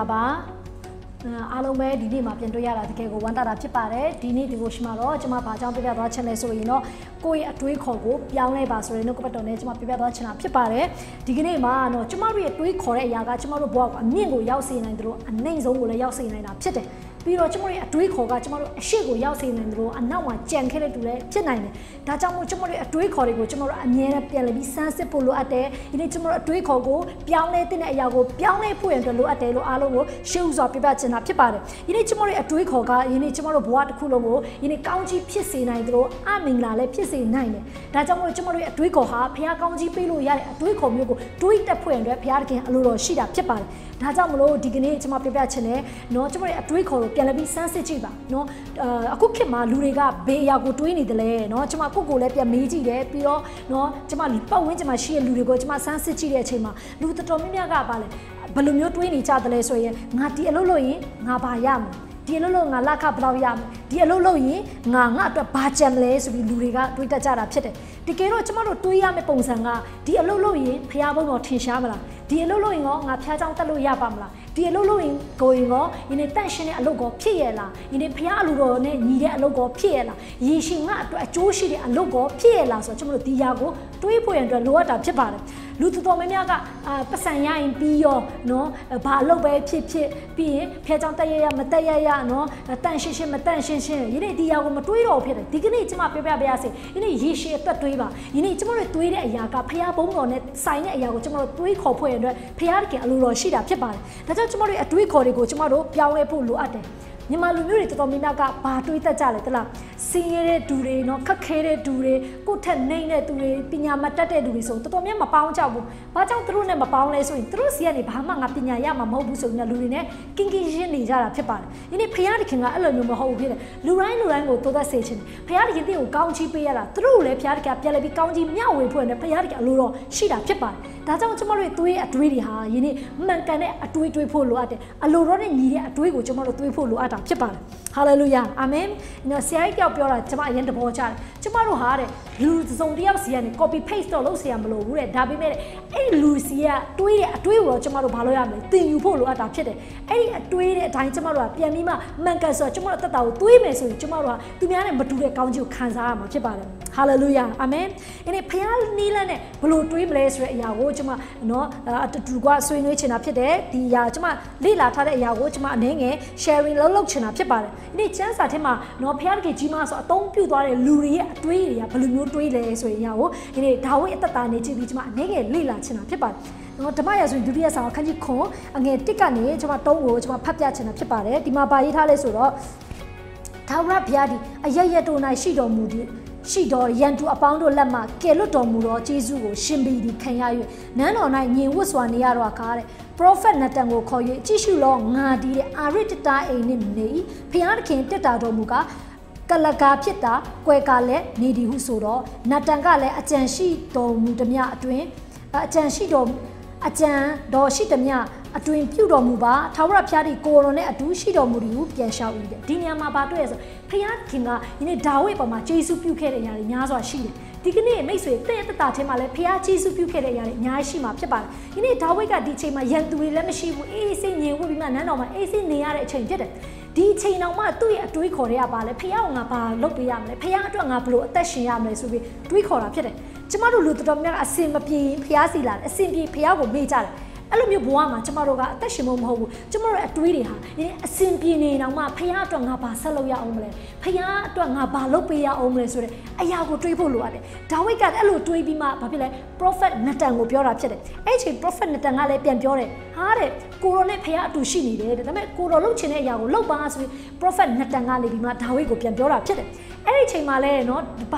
လာပါအားလုံးပဲဒီနေ့မှာပြန်တွေ့ရတာတကယ်ကိုဝမ်းသာတာဖြစ်ပါတယ်ဒီနေ့ဒီကိုရှိမှာတော့ကျွန်မဘာကြောင့်ပြပြသွားချင်လဲဆိုရင်တော့ကိုယ့်ရဲ့အတွေးခေါ်ကိုပြောင်းလဲပါဆိုရင်တော့ကိုယ့်ဘက်တော်နဲ့ကျွန်မပြပြသွားချင်တာဖြစ်ပါတယ်ဒီကနေ့မှာတော့ကျွန်မတို့ရဲ့တွေးခေါ်တဲ့အရာကကျွန်မတို့ဘဝကိုအမြင့်ကိုရောက်စေနိုင်တယ်လို့အနှိမ့်ဆုံးကိုလည်းရောက်စေနိုင်တာဖြစ်တယ်ပြီးတော့ကျွန်တော်ရဲ့အတွေးခေါ်ကကျွန်တော်တို့အရှိကိုရောက်စေနိုင်တယ်လို့အနောက်မှာကြံခဲ့တဲ့တူလည်းဖြစ်နိုင်တယ်ဒါကြောင့်မို့ကျွန်တော်ရဲ့အတွေးခေါ်တွေကိုကျွန်တော်တို့အမြဲတမ်းပြန်လည်ပြီးစမ်းစစ်ဖို့လိုအပ်တယ်ဒီနေ့ကျွန်တော်တို့အတွေးခေါ်ကိုပြောင်းလဲတဲ့အရာကိုပြောင်းလဲဖို့ရန်အတွက်လိုအပ်တယ်လို့အားလုံးကိုရှေ့ဥစွာပြပြချင်တာဖြစ်ပါတယ်ဒီနေ့ကျွန်တော်ရဲ့အတွေးခေါ်ကဒီနေ့ကျွန်တော်တို့ဘဝတစ်ခုလုံးကိုဒီနေ့ကောင်းကြီးဖြစ်စေနိုင်တယ်လို့အမင်္ဂလာလည်းဖြစ်စေနိုင်တယ်ဒါကြောင့်မို့ကျွန်တော်တို့ရဲ့အတွေးခေါ်ဟာဘုရားကောင်းကြီးပေးလို့ရတဲ့အတွေးခေါ်မျိုးကိုတွေးတက်ဖို့ရန်အတွက်ဘုရားသခင်အလိုတော်ရှိတာဖြစ်ပါတယ်ဒါကြောင့်မလို့ဒီကနေ့ကျွန်မပြပြချင်တယ်เนาะကျွန်တော်ရဲ့အတွေးခေါ်ကိုပြန်လည်ပြီးစမ်းစစ်ကြည့်ပါเนาะအခုခေတ်မှာလူတွေကဘေးအရာကိုတွေးနေတယ်လေเนาะကျွန်မကိုလည်းပြန်မေးကြည့်တယ်ပြီးတော့เนาะကျွန်မပတ်ဝန်းကျင်မှာရှိတဲ့လူတွေကိုကျွန်မစမ်းစစ်ကြည့်တဲ့အချိန်မှာလူတော်တော်များများကပါလေဘယ်လိုမျိုးတွေးနေကြတယ်လဲဆိုရင်ငါဒီအလုပ်လုပ်ရင်ငါဘာရမလဲဒီအလုပ်လုပ်ငါလက်ခဘယ်လောက်ရမလဲဒီအလုပ်လုပ်ရင်ငါအတွက်ဘာကြံမလဲဆိုပြီးလူတွေကတွေးတတ်ကြတာဖြစ်တယ်တကယ်တော့ကျွန်မတို့တွေးရမယ့်ပုံစံကဒီအလုပ်လုပ်ရင်ဖျားဘုံတော်ထင်ရှားမလားဒီအလုပ်လုပ်ရင်ငါဖျားချောင်းတက်လို့ရပါမလားဒီအလုပ်လုပ်ရင်ကိုရင်ရောဒီနေ့တန့်ရှင်းတဲ့အလုပ်ကိုဖြစ်ရလားဒီနေ့ဖျားအလုပ်တော်နဲ့ညီတဲ့အလုပ်ကိုဖြစ်ရလားရေရှင်ငါအတွက်အကျိုးရှိတဲ့အလုပ်ကိုဖြစ်ရလားဆိုတော့ကျွန်တော်တို့ဒီຢာကိုတွေးဖို့ရန်အတွက်လိုအပ်တာဖြစ်ပါတယ်လူတော်များများကပတ်စံရရင်ပြီးရောနော်ဘာအလုပ်ပဲဖြစ်ပြီးရင်ဖျားချောင်းတက်ရမတက်ရနော်တန့်ရှင်းမတန့်ရှင်းဒီနေ့ဒီຢာကိုမတွေးတော့ဖြစ်တယ်ဒီကနေ့ကျွန်မပြောပြပါရစေဒီနေ့ရေရှင်အတွက်တွေးပါဒီနေ့ကျွန်တော်တို့တွေးတဲ့အရာကဖျားဘုံတော်နဲ့ဆိုင်တဲ့အရာကိုကျွန်တော်တို့တွေးခေါ်ဖို့ရန်အတွက်ဖျားခင်အလိုတော်ရှိတာဖြစ်ပါတယ်ဒါကြောင့်ကျွန်တော်တို့အတွေးခေါ်တွေကိုကျွန်တော်တို့ပြောင်းလဲဖို့လိုအပ်တယ်မြန်မာလူမျိုးတွေတော်တော်များများကဘာတွေးတတ်ကြလဲတလားစင်းရဲတဲ့သူတွေနော်ခက်ခဲတဲ့သူတွေကိုထက်နှိမ့်တဲ့သူတွေပညာမတတ်တဲ့သူတွေဆိုတော်တော်များမပေါင်းကြဘူး။ဘာကြောင့်သူတို့နဲ့မပေါင်းလဲဆိုရင်သူတို့စီကနေဘာမှငါပညာရမှာမဟုတ်ဘူးဆိုရင်လူတွေနဲ့ကင်းရင်းနေကြတာဖြစ်ပါတယ်။ဒီနေ့ဖခင်တခင်ကအဲ့လိုမျိုးမဟုတ်ဘူးဖြစ်တယ်။လူတိုင်းကိုတိုးသက်စေချင်တယ်။ဖခင်တခင်ကိုကောင်းချီးပေးရတာသူတို့လည်းဖခင်တခင်ပြန်လဲပြီးကောင်းချီးမျှဝေဖို့နဲ့ဖခင်တခင်အလိုတော်ရှိတာဖြစ်ပါတယ်။ဒါကြောင့်ကျွန်တော်တို့တွေးအတွေးတွေဟာယနေ့မှန်ကန်တဲ့အတွေးဖို့လိုအပ်တယ်။အလိုတော်နဲ့ညီတဲ့အတွေးကိုကျွန်တော်တို့တွေးဖို့လိုအပ်တာဖြစ်ပါတယ်။ ဟာလေလုယာအာမင်နော်ဆရာကြီးပြောတာကျွန်မအရင်တဘောချတယ်ကျွန်မတို့ဟာတဲ့လူစုံတယောက်စီကနေ copy paste တော့လုပ်เสียမလို့ဘူးတဲ့ဒါပေမဲ့အဲ့လူစီကတွေးတဲ့အတွေးကိုတော့ကျွန်မတို့ဘာလို့ရမလဲသင်ယူဖို့လိုအပ်တာဖြစ်တယ်အဲ့ဒီအတွေးတဲ့အတိုင်းကျွန်မတို့ကပြန်ပြီးမှမှန်ကန်ဆိုတော့ကျွန်မတို့တက်တာကိုတွေးမယ်ဆိုရင်ကျွန်မတို့ကသူများနဲ့မတူတဲ့ကောင်းချီးကိုခံစားရမှာဖြစ်ပါတယ်ဟာလေလုယာအာမင်အဲ့ဒီဖခင်နီးလန်းနဲ့ဘလို့တွေးမလဲဆိုတဲ့အရာကိုကျွန်မနော်အတူကဆွေးနွေးချင်တာဖြစ်တယ်ဒီအရာကျွန်မလေ့လာထားတဲ့အရာကိုကျွန်မအနေငယ် sharing လုပ်ချင်တာဖြစ်ပါတယ်ဒီနေ့ကျမ်းစာထဲမှာနော်ဖခင်တကယ်ကြီးမားဆိုအသုံးပြုသွားတဲ့လူတွေရဲ့အတွေးတွေကဘယ်လိုမျိုးတွေးလဲဆိုရင်အရာကိုဒီနေ့ဒါဝိဒ်အသက်တာနေကြည့်ပြီးကျွန်မအနေငယ်လေ့လာချင်တာဖြစ်ပါတယ်နော်ဓမ္မရာဇဝင်ဒုတိယဆောင်အခန်းကြီး9အငယ်1ကနေကျွန်မ3ကိုကျွန်မဖတ်ပြချင်တာဖြစ်ပါတယ်ဒီမှာပါရေးထားလဲဆိုတော့ထာဝရဘုရားဒီအရရတို့၌ရှိတော်မူသည်ရှိတော်ရန်သူအပေါင်းတို့လက်မှကယ်လွတ်တော်မူသောယေရှုကိုရှင်ပြီးဒီခံရ၍နန်းတော်၌ညင်ဝတ်စွာနေရတော့ကားတဲ့ prophet နတန်ကိုခေါ်၍ကြည့်ရှုလောငါဒီတဲ့အာရတတာအိမ်နှင့်နေဖျားသခင်တက်တာတော်မူကားကလကာဖြစ်တာကွယ်ကာလည်းနေဒီဟုဆိုတော့နတန်ကလည်းအကြံရှိတော်မူသည်များအတွင်အကြံတော်ရှိသည်များအတွင်ပြုတော်မူပါထာဝရဘုရားဒီကိုရောနဲ့အတူရှိတော်မူသည်ဟုပြန်လျှောက်၏တဲ့ဒီညမှာပါတွေ့ရဆိုဖျားခင်ကဒီနေ့ဒါဝိဒ်ပေါ်မှာယေရှုပြုခဲ့တဲ့အရာတွေများစွာရှိတယ်ဒီကနေ့မိတ်ဆွေတဲ့တတာထဲမှာလည်းဖျားယေရှုပြုခဲ့တဲ့အရာတွေအများကြီးရှိမှာဖြစ်ပါတယ်ဒီနေ့ဒါဝိဒ်ကဒီချိန်မှာရန်သူတွေလည်းမရှိဘူးအေးစိတ်ငြိမ်ဝှက်ပြီးမှနန်းတော်မှာအေးစိတ်နေရတဲ့အချိန်ဖြစ်တယ်ဒီချိန်တောင်မှသူ့ရဲ့အတွေးခေါ်တွေကပါလဲဖျားကငါဘာလုပ်ပေးရမလဲဖျားအတွက်ငါဘလို့အသက်ရှင်ရမလဲဆိုပြီးတွေးခေါ်တာဖြစ်တယ်ကျမတို့လူတော်များအစင်မပြေဖျားစီလာတယ်အစင်ပြေဖျားကိုမေ့ကြတယ်အဲ့လိုမျိုးဘဝမှာကျမတို့ကအသက်ရှင်ဖို့မဟုတ်ဘူးကျမတို့ရဲ့အတွေးတွေဟာဒီအစင်ပြေနေတော့မှဖခင်အတွက်ငါဘာဆက်လုပ်ရအောင်မလဲဖခင်အတွက်ငါဘာလုပ်ပေးရအောင်မလဲဆိုတဲ့အရာကိုတွေးဖို့လိုရတယ်ဒါဝိဒ်ကအဲ့လိုတွေးပြီးမှဘာဖြစ်လဲ prophet နတန်ကိုပြောတာဖြစ်တယ်အဲ့ချိန် prophet နတန်ကလည်းပြန်ပြောတယ်ဟာတဲ့ကိုရောနဲ့ဖခင်အတူရှိနေတယ်တဲ့ဒါပေမဲ့ကိုရောလုပ်ချင်တဲ့အရာကိုလုပ်ပါဆိုပြီး prophet နတန်ကနေပြီးမှဒါဝိဒ်ကိုပြန်ပြောတာဖြစ်တယ်အဲ့ဒီချိန်မှာလဲနော်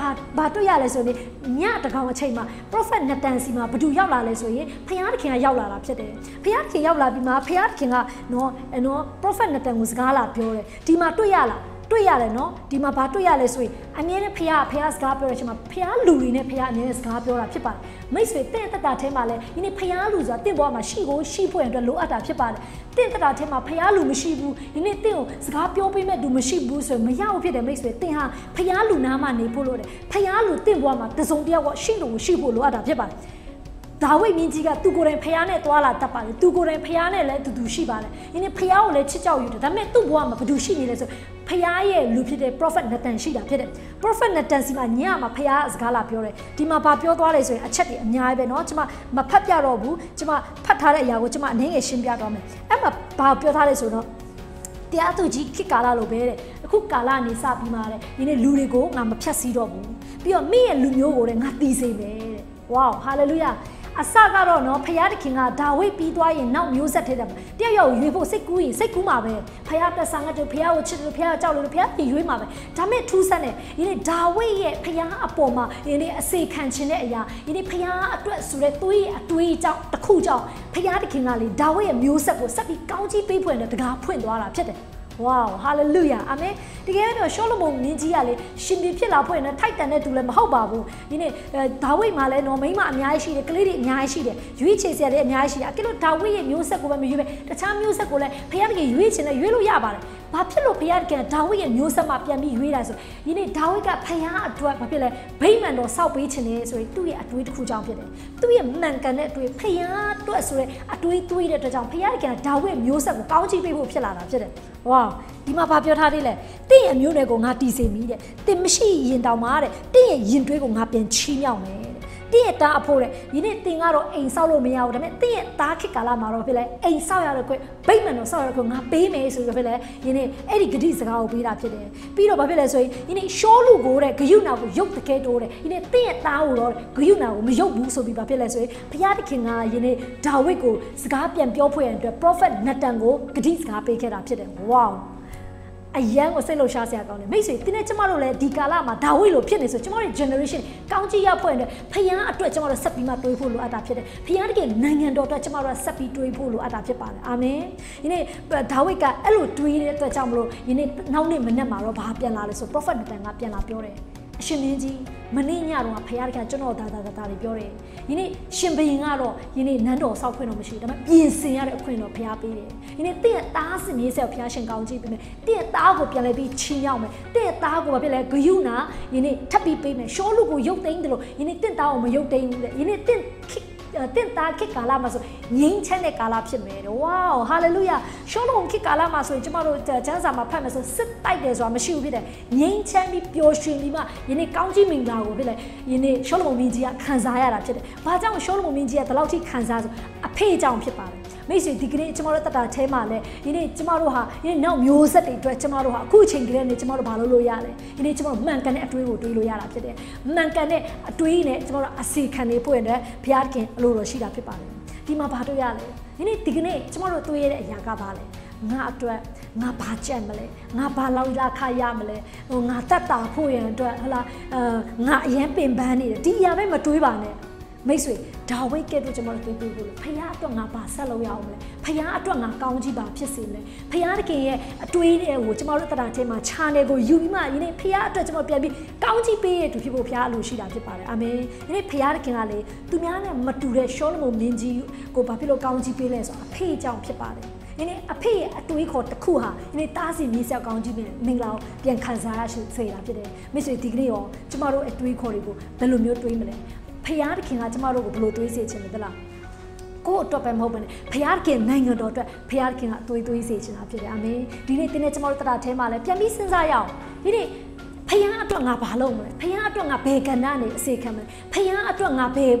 ဘာတွေ့ရလဲဆိုရင်ညတကောင်အချိန်မှာ prophet နတန်စီမှာဘသူရောက်လာလဲဆိုရင်ဖခင်တခင်ကရောက်လာတာဖြစ်တယ်ဖခင်ခင်ရောက်လာပြီးမှဖခင်ခင်ကနော် prophet နတန်ကိုစကားလာပြောတယ်ဒီမှာတွေ့ရလားတွေ့ရတယ်နော်ဒီမှာဘာတွေ့ရလဲဆိုရင်အမြဲတမ်းဖခင်စကားပြောတဲ့အချိန်မှာဖခင်လူတွေနဲ့ဖခင်အမြဲစကားပြောတာဖြစ်ပါတယ်မိတ်ဆွေတင့်တတာထဲမှာလဲဒီနေ့ဖခင်လူဆိုတာတင့်ဘဝမှာရှိဖို့အတွက်လိုအပ်တာဖြစ်ပါတယ်တင့်တတာထဲမှာဖခင်လူမရှိဘူးဒီနေ့တင့်ကိုစကားပြောပေးမဲ့သူမရှိဘူးဆိုရင်မရဘူးဖြစ်တယ်မိတ်ဆွေတင့်ဟာဖခင်လူနာမှနေဖို့လို့တယ်ဖခင်လူတင့်ဘဝမှာတစုံတယောက်ကရှိဖို့လိုအပ်တာဖြစ်ပါတယ် ဒ ဒါဝိမြင်းကြီးကသူကိုယ်တိုင်ဖျားနဲ့တွာလာတတ်ပါတယ်သူကိုယ်တိုင်ဖျားနဲ့လည်းတူတူရှိပါတယ်ဒီနေ့ဖျားကိုလည်းချစ်ကြောက်ယူတယ်ဒါပေမဲ့သူ့ဘဝမှာဘယ်သူရှိနေလဲဆိုဖျားရဲ့လူဖြစ်တဲ့ prophet Nathan ရှိတာဖြစ်တယ် prophet Nathan စီမှာညမှာဖျားစကားလာပြောတယ်ဒီမှာဘာပြောသွားလဲဆိုရင်အချက်တွေအများကြီးပဲเนาะကျွန်မမဖတ်ပြတော့ဘူးကျွန်မဖတ်ထားတဲ့အရာကိုကျွန်မအနည်းငယ်ရှင်းပြသွားမယ်အဲ့မှာဘာပြောထားလဲဆိုတော့တရားသူကြီးခေတ်ကာလလိုပဲတဲ့အခုကာလနေစပြီးမှတဲ့ဒီနေ့လူတွေကိုငါမဖြတ်စည်းတော့ဘူးပြီးတော့မိရဲ့လူမျိုးကိုလည်းငါတီးစေမယ်တဲ့ဝေါဟာလေလုယာအစကတော့နော်ဖယားတခင်ကဒါဝိပြီးသွားရင်နောက်မျိုးဆက်ထဲတယ်တယောက်ယောက်ရွေးဖို့စိတ်ကူးရင်စိတ်ကူးမှာပဲဖယားတက်ဆာငတ်တို့ဖယားကိုချစ်တယ်ဖယားကြောက်လို့ဖယားပြင်ရွေးမှာပဲဒါမဲ့ထူးဆန်းတယ်ဒီနေ့ဒါဝိရဲ့ဖယားအပေါ်မှာဒီနေ့အစေခံခြင်းတဲ့အရာဒီနေ့ဖယားအတွက်ဆိုတဲ့သွေးအတွေးကြောင့်တစ်ခုကြောင့်ဖယားတခင်ကလေဒါဝိရဲ့မျိုးဆက်ကိုဆက်ပြီးကောင်းကြီးပေးဖွင့်တဲ့တကားဖွင့်သွားတာဖြစ်တယ်Wow, hallelujah. Amen. တကယ်တော့ရှောလမုန်မင်းကြီးကလေရှင်ပြဖြစ်လာဖွင့်နေထိုက်တန်တဲ့သူလည်းမဟုတ်ပါဘူးဒီနေ့ဒါဝိဒ်မှာလည်းနော်မိန်းမအများကြီးရှိတယ်ကလေးတွေအများကြီးရှိတယ်ရွေးချယ်စရာတွေအများကြီးရှိတယ်အကယ်လို့ဒါဝိဒ်ရဲ့မျိုးဆက်ကိုပဲမရွေးပဲတခြားမျိုးဆက်ကိုလည်းဖခင်တကယ်ရွေးချင်တယ်ရွေးလို့ရပါတယ်ဘာဖြစ်လို့ဖခင်တကယ်ဒါဝိဒ်ရဲ့မျိုးဆက်မှာပြန်ပြီးရွေးတာဆိုဒီနေ့ဒါဝိဒ်ကဖခင်အတွက်ဘာဖြစ်လဲဗိမာန်တော်စောက်ပေးခြင်းလေဆိုရင်သူ့ရဲ့အတွေးတစ်ခုကြောင့်ဖြစ်တယ်သူ့ရဲ့မှန်ကန်တဲ့အတွေးဖခင်အတွက်ဆိုတဲ့အတွေးသွေးတဲ့အတွက်ကြောင့်ဖခင်တကယ်ဒါဝိဒ်မျိုးဆက်ကိုကောင်းချီးပေးဖို့ဖြစ်လာတာဖြစ်တယ်ဝါဒီမှာဘာပြောထားသေးလဲတင့်ရဲ့မျိုးတွေကိုငါတီးစေမိတဲ့တင်မရှိရင်တောင်မှတဲ့တင့်ရဲ့ရင်တွေးကိုငါပြန်ချီးမြှောက်မယ်တဲ့တင့်ရဲ့တားအဖို့တဲ့ဒီနေ့တင်ကတော့အိမ်ဆောက်လို့မရဘူးဒါပေမဲ့တင့်ရဲ့တားခေတ်ကာလမှာတော့ဖြစ်လဲအိမ်ဆောက်ရတဲ့ခွင့်ဗိတ်မှန်တော့ဆောက်ရတဲ့ခွင့်ငါပေးမယ်ဆိုပြီးဖြစ်လဲဒီနေ့အဲ့ဒီဂတိစကားကိုပေးတာဖြစ်တယ်ပြီးတော့ဘာဖြစ်လဲဆိုရင်ဒီနေ့ရှောလူကိုတဲ့ဂယုနာကိုရုပ်တကယ်တိုးတဲ့ဒီနေ့တင့်ရဲ့တားကိုတော့ဂယုနာကိုမရုပ်ဘူးဆိုပြီးဘာဖြစ်လဲဆိုရင်ဘုရားသခင်ကဒီနေ့ဒါဝိဒ်ကိုစကားပြန်ပြောဖွယ်ရတဲ့အတွက် prophet Nathan ကိုဂတိစကားပေးခဲ့တာဖြစ်တယ်ဝေါအယံကိုစိတ်လှုပ်ရှားစရာကောင်းတယ်မိတ်ဆွေတင်းနဲ့ကျမတို့လည်းဒီကာလမှာဒါဝိဒ်လိုဖြစ်နေဆိုကျမတို့ generation ကောင်းကြီးရဖွင့်တဲ့ဖခင်အတွက်ကျမတို့ဆက်ပြီးမှတွေးဖို့လိုအပ်တာဖြစ်တယ်ဖခင်တကယ်နိုင်ငံတော်အတွက်ကျမတို့ဆက်ပြီးတွေးဖို့လိုအပ်တာဖြစ်ပါတယ်အာမင်ဒီနေ့ဒါဝိဒ်ကအဲ့လိုတွေးတဲ့အတွက်ကြောင့်မလို့ဒီနေ့နောက်နေ့မနေ့မှာတော့ဘာပြန်လာလဲဆို prophet Nathan ကပြန်လာပြောတယ်အရှင်မင်းကြီးမနေ့ညတော့ဖခင်ကကျွန်တော်ဒါတွေပြောတယ်ဒီနေ့ရှင်ဘုရင်ကတော့ဒီနေ့နန်းတော်ဆောက်ခွင့်တော့မရှိဘူးဒါပေမဲ့ပြင်ဆင်ရတဲ့အခွင့်တော့ဖခင်ပေးတယ်ဒီနေ့တင့်ရဲ့သားစင်ရေးဆက်ဖခင်ရှင်ကောင်းကြည့်ပေးမယ်တင့်ရဲ့သားကိုပြန်လဲပြီးချီးမြှောက်မယ်တင့်ရဲ့သားကိုဘာဖြစ်လဲဂယုနာဒီနေ့ထပ်ပြီးပေးမယ်ရှောလူကိုရုပ်သိမ်းတယ်လို့ဒီနေ့တင့်သားကိုမရုပ်သိမ်းဘူးလေဒီနေ့တင့်သားခေတ်ကာလမှာဆိုငြိမ်းချမ်းတဲ့ကာလဖြစ်မယ်တဲ့ဝေါဟာလေလုယာရှောလုံးခေတ်ကာလမှာဆိုရင်ကျမတို့ကျမ်းစာမှာဖတ်မယ်ဆိုစစ်တိုက်တယ်ဆိုတာမရှိဘူးဖြစ်တယ်ငြိမ်းချမ်းပြီးပျော်ရွှင်ပြီးမှယနေ့ကောင်းကြီးမင်္ဂလာကိုဖြစ်လေယနေ့ရှောလုံးမင်းကြီးကခံစားရတာဖြစ်တယ်ဘာကြောင့်ရှောလုံးမင်းကြီးကဒီလောက်ထိခံစားဆိုအဖေကြောင့်ဖြစ်ပါတယ်မိတ်ဆွေဒီကနေ့ကျမတို့တတ်တာအဲမှာလဲဒီနေ့ကျမတို့ဟာဒီနေ့နောက်မျိုးဆက်တွေအတွက်ကျမတို့ဟာအခုအချိန်ကလေးနဲ့ကျမတို့ဘာလုပ်လို့ရလဲဒီနေ့ကျမတို့မှန်ကန်တဲ့အတွေးကိုတွေးလို့ရတာဖြစ်တယ်မှန်ကန်တဲ့အတွေးနဲ့ကျမတို့အစီခံနေဖို့အတွက်ဘုရားခင်အလိုတော်ရှိတာဖြစ်ပါတယ်ဒီမှာဘာတွေ့ရလဲဒီကနေ့ကျမတို့တွေးရတဲ့အရာကဘာလဲငါအတွက်ငါဘာကြက်မလဲငါဘာလောက်လာခရမလဲငါတတ်တာဖို့ရန်အတွက်ဟလားငါအရင်ပင်ပန်းနေတယ်ဒီအရာပဲမတွေးပါနဲ့မိတ်ဆွေဒါဝိဒ်ကဲ့သို့ကျွန်တော်တို့တွေ့ဖို့လို့ဖခင်အတွက်ငါပါဆက်လို့ရအောင်လဲဖခင်အတွက်ငါကောင်းကြီးပါဖြစ်စေလဲဖခင်တခင်ရဲ့အတွေးတွေကိုကျွန်တော်တို့တရားထဲမှာခြာနယ်ကိုယူပြီးမှဒီနေ့ဖခင်အတွက်ကျွန်တော်ပြန်ပြီးကောင်းကြီးပေးရတူဖြစ်ဖို့ဖခင်အလိုရှိတာဖြစ်ပါတယ်အာမင်ဒီနေ့ဖခင်တခင်ကလေသူများနဲ့မတူတဲ့ရှောလမုန်မင်းကြီးကိုဘာဖြစ်လို့ကောင်းကြီးပေးလဲဆိုတော့အဖေကြောင့်ဖြစ်ပါတယ်ဒီနေ့အဖေရဲ့အတွေးခေါ်တစ်ခုဟာဒီနေ့တားစီမြေဆက်ကောင်းကြီးမင်္ဂလာကိုပြန်ခံစားရစေတာဖြစ်တယ်မိတ်ဆွေဒီကနေ့ရောကျွန်တော်တို့အတွေးခေါ်တွေကိုဘယ်လိုမျိုးတွေးမလဲဖခင်တခင်ကကျမတို့ကိုဘယ်လိုတွေးစေချင်လဲသလားကိုယ့်အတွက်ပဲမဟုတ်ဘဲနဲ့ဖခင်တခင်နိုင်ငံတော်အတွက်ဖခင်တခင်ကတွေးစေချင်တာဖြစ်တယ်အာမင်ဒီနေ့တင်းနဲ့ကျမတို့တရားထဲမှာလည်းပြန်ပြီးစဉ်းစားရအောင်ဒီနေ့ဖခင်အတွက်ငါဘာလုပ်မလဲဖခင်အတွက်ငါဘယ်ကဏ္ဍနဲ့အစေခံမလဲဖခင်အတွက်ငါဘယ်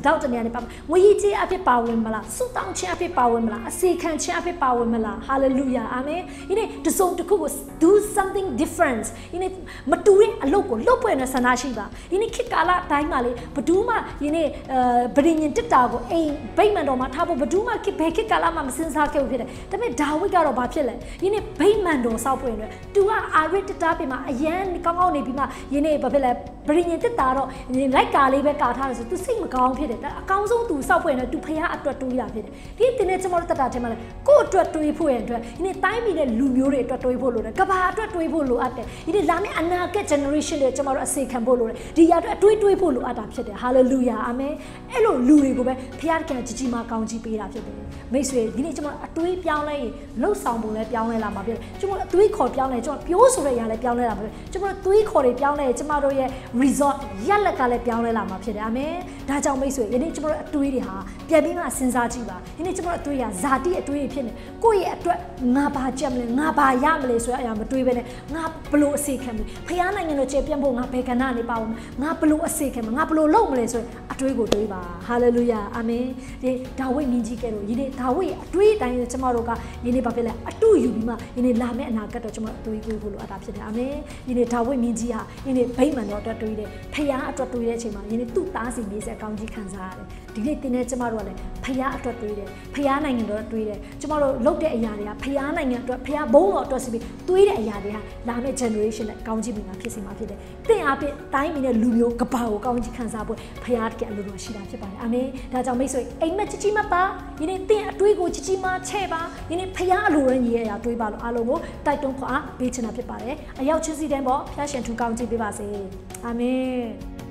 တောက်တနေရာနဲ့ပါငွေကြီးအဖြစ်ပါဝင်မလားဆုတောင်းခြင်းအဖြစ်ပါဝင်မလားအစေခံခြင်းအဖြစ်ပါဝင်မလား hallelujah အာမင်ဒီနေ့တစုံတစ်ခုကို do something different ဒီနေ့မတူတဲ့အလုပ်ကိုလုပ်ပွင့်တဲ့ဆန္ဒရှိပါဒီနေ့ခေတ်ကာလအတိုင်းမှာလေဘဒူးမှဒီနေ့ဗဒင်ညင်တစ်တာကိုအိမ်ဗိတ်မှန်တော်မှာထားဖို့ဘဒူးမှဘယ်ခေတ်ကာလမှမစင်စားခဲ့ဘူးဖြစ်တယ်ဒါပေမဲ့ဒါဝိဒ်ကတော့ဘာဖြစ်လဲဒီနေ့ဗိတ်မှန်တော်စောက်ပွင့်တယ်သူကအာရစ်တတားပြင်မှာအရန်ကောင်းနေပြီးမှယင်းနေဘာဖြစ်လဲဗရင်ရင်တက်တာတော့လိုက်ကာလေးပဲကာထားတယ်ဆိုသူစိတ်မကောင်းဖြစ်တယ်အကောင်းဆုံးသူစောက်ဖွင့်တယ်သူဖះအတွက်တွေးတာဖြစ်တယ်ဒီတင်းနဲ့ကျမတို့တက်တာထဲမှာလဲကို့အတွက်တွေးဖို့ရတဲ့အတွက်ဒီနေ့တိုင်းပြည်နဲ့လူမျိုးတွေအတွက်တွေးဖို့လိုတယ်ကဘာအတွက်တွေးဖို့လိုအပ်တယ်ဒီနေ့လာမယ့်အနာဂတ် generation တွေကျမတို့အစေခံဖို့လိုတယ်ဒီရအတွက်တွေးဖို့လိုအပ်တာဖြစ်တယ် hallelujah အာမင်အဲ့လိုလူတွေကိုပဲဖះကကြီးမာကောင်းကြီးပေးတာဖြစ်တယ်မိတ်ဆွေဒီနေ့ကျမတို့အတွေးပြောင်းလဲရင်လှုပ်ဆောင်ပုံလဲပြောင်းလဲလာမှာဖြစ်တယ်ကျမတို့အတွေးခေါ်ပြောင်းလဲကျမတို့ပြောဆိုတဲ့အရာလဲပြောင်းလဲလာမှာဖြစ်တယ်ကျမတို့တွေးခေါ်တွေပြောင်းလဲကျမတို့ရဲ့ resort ရက်လက်ကလည်းပြောင်းလဲလာမှာဖြစ်တယ် အာမင်ဒါကြောင့်မိတ်ဆွေယနေ့ကျွန်တော်တို့အတွေးတွေဟာပြန်ပြီးမှစဉ်းစားကြည့်ပါယနေ့ကျွန်တော်တို့အတွေးဟာဇာတိအတွေးဖြစ်နေကိုယ့်ရဲ့အတွက်ငါဘာကြက်မလဲငါဘာရမလဲဆိုတဲ့အရာမတွေးဘဲနဲ့ငါဘလို့အစေခံမလဲဖခင်နိုင်ငံတော်ကျေပြန့်ဖို့ငါဘယ်ကဏ္ဍနေပါဦးငါဘလို့အစေခံမလဲငါဘလို့လုပ်မလဲဆိုအတွေးကိုတွေးပါဟာလေလုယာအာမင်ဒီဒါဝိဒ်မင်းကြီးကဲလို့ယနေ့ဒါဝိဒ်ရဲ့အတွေးအတိုင်းကျွန်တော်တို့ကယနေ့ဘာဖြစ်လဲအတူယူပြီးမှယနေ့လာမယ့်အနာဂတ်တော့ကျွန်တော်အတွေးကိုလိုအပ်တာဖြစ်တယ်အာမင်ယနေ့ဒါဝိဒ်မင်းကြီးဟာယနေ့ဗိမာန်တော်အတွက်တွေးတယ်ဖခင်အတွက်တွေးတဲ့အချိန်မှာယနေ့သူ့သားစီနေဆက်ကောင်းကြီးခံစားရတယ်ဒီနေ့တင်းနဲ့ကျမတို့ကလည်းဖခင်အတွက်တွေးတယ်ဖခင်နိုင်ငံတော်တွေးတယ်ကျမတို့လုပ်တဲ့အရာတွေကဖခင်နိုင်ငံအတွက်ဖခင်ဘုန်းတော်အတွက်ဆိုပြီးတွေးတဲ့အရာတွေဟာလာမယ့် generation နဲ့ကောင်းကြီးမိမှာဖြစ်စေမှာဖြစ်တယ်။တင့်အားဖြင့်တိုင်းပြည်နဲ့လူမျိုးကဘာကိုကောင်းကြီးခံစားဖို့ဖခင်တကယ်အလိုတော်ရှိတာဖြစ်ပါတယ်။အာမင်။ဒါကြောင့်မိတ်ဆွေအိမ်မက်ကြီးကြီးမပါယနေ့တင့်အတွေးကိုကြီးကြီးမချဲ့ပါယနေ့ဖခင်အလိုရင်းကြီးရဲ့အရာတွေးပါလို့အားလုံးကိုတိုက်တွန်းခေါ်အားပေးချင်တာဖြစ်ပါတယ်။အရောက်ချင်းစီတိုင်းပေါ့ဖခင်ရှင်ထူကောင်းကြီးပေးပါစေ။အာမင်။